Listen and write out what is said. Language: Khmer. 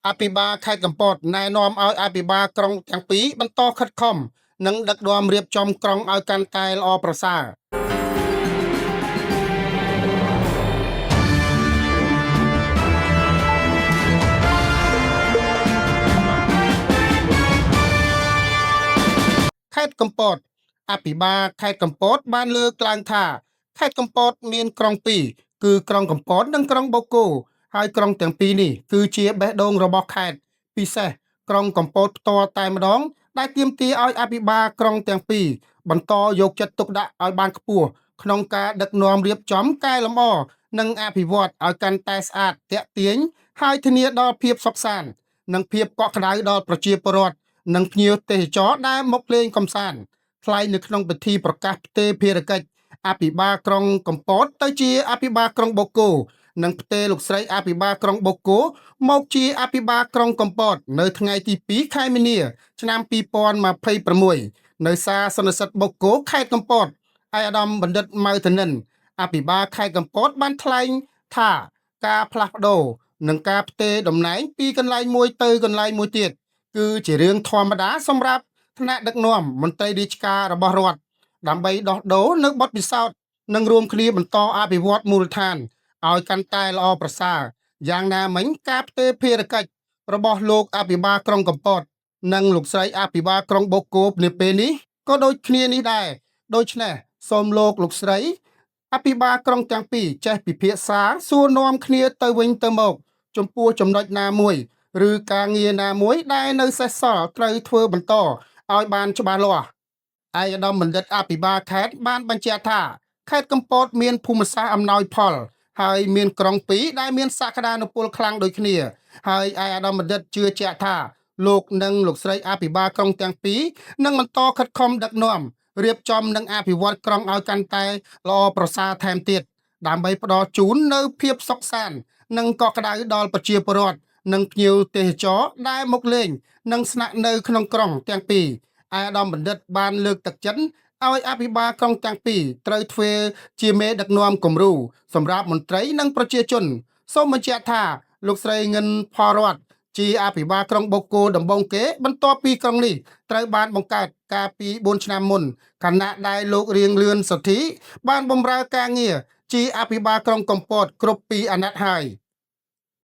អភិបាលខេត្តកំពតណែនាំឲ្យអភិបាលក្រុងទាំងពីរបន្តខិតខំនិងដឹកនាំរៀបចំក្រុងឲ្យកាន់តែល្អប្រសើរខេត្តកំពតអភិបាលខេត្តកំពតបានលើកឡើងថាខេត្តកំពតមានក្រុងពីរគឺក្រុងកំពតនិងក្រុងបូកគោហើយក្រុងទាំងពីរនេះគឺជាបេះដូងរបស់ខេត្តពិសេសក្រុងកំពតផ្ទាល់តែម្ដងដែលទាមទារឲ្យអភិបាលក្រុងទាំងពីរបន្តយកចិត្តទុកដាក់ឲ្យបានខ្ពស់ក្នុងការដឹកនាំរៀបចំកែលម្អនិងអភិវឌ្ឍឲ្យកាន់តែស្អាតទាក់ទាញហើយធានាដល់ភាពសុខសាន្តនិងភាពកក់ក្ដៅដល់ប្រជាពលរដ្ឋនិងភ្ញៀវទេសចរដែលមកលេងកម្សាន្តថ្លែងនៅក្នុងពិធីប្រកាសផ្ទេរភារកិច្ចអភិបាលក្រុងកំពតទៅជាអភិបាលក្រុងបូកគោនិងផ្ទេរលោកស្រីអភិបាលក្រុងបូកគោមកជាអភិបាលក្រុងកំពតនៅថ្ងៃទី2ខែមីនាឆ្នាំ2026នៅសាលសន្និសីទបូកគោខេត្តកំពតឯកឧត្តមបណ្ឌិតម៉ៅធនិនអភិបាលខេត្តកំពតបានថ្លែងថាការផ្លាស់ប្ដូរនិងការផ្ទេរតំណែងពីកន្លែងមួយទៅកន្លែងមួយទៀតគឺជារឿងធម្មតាសម្រាប់ថ្នាក់ដឹកនាំមន្ត្រីរាជការរបស់រដ្ឋដើម្បីដោះដូរនៅបទពិសោធន៍និងរួមគ្នាបន្តអភិវឌ្ឍមូលដ្ឋានឲ្យកាន់តែល្អប្រសើរយ៉ាងណាមិញការផ្ទេរភារកិច្ចរបស់លោកអភិបាលក្រុងកំពតនិងលោកស្រីអភិបាលក្រុងបូកគោនាពេលនេះក៏ដូចគ្នានេះដែរដូច្នេះសូមលោកស្រីអភិបាលក្រុងទាំងពីរចេះពិភាក្សាសួរនាំគ្នាទៅវិញទៅមកចំពោះចំណុចណាមួយឬការងារណាមួយដែលនៅសេសសល់ត្រូវធ្វើបន្តឲ្យបានច្បាស់លាស់ឯកឧត្តមបណ្ឌិតអភិបាលខេត្តបានបញ្ជាក់ថាខេត្តកំពតមានភូមិសាស្ត្រអំណោយផលហើយមានក្រុងពីរដែលមានសក្តានុពលខ្លាំងដូចគ្នាហើយឯកឧត្តមបណ្ឌិតជឿជាក់ថាលោកនិងលោកស្រីអភិបាលក្រុងទាំងពីរនឹងបន្តខិតខំដឹកនាំរៀបចំនិងអភិវឌ្ឍក្រុងឲ្យកាន់តែល្អប្រសើរថែមទៀតដើម្បីផ្ដល់ជូននូវភាពសុខសាន្តនិងកក់ក្ដៅដល់ប្រជាពលរដ្ឋនិងភ្ញៀវទេសចរដែលមកលេងនិងស្នាក់នៅក្នុងក្រុងទាំងពីរឯកឧត្តមបណ្ឌិតបានលើកទឹកចិត្តឲ្យអភិបាលក្រុងទាំងពីរត្រូវធ្វើជាមេដឹកនាំគំរូសម្រាប់មន្ត្រីនិងប្រជាជនសូមបញ្ជាក់ថាលោកស្រីងិនផលរតជាអភិបាលក្រុងបូកគោដំបងគេបន្ទាប់ពីក្រុងនេះត្រូវបានបង្កើតកាលពី4ឆ្នាំមុនខណៈដែលលោករៀងលឿនសុធីបានបម្រើការងារជាអភិបាលក្រុងកំពតគ្រប់2អាណត្តិហើយ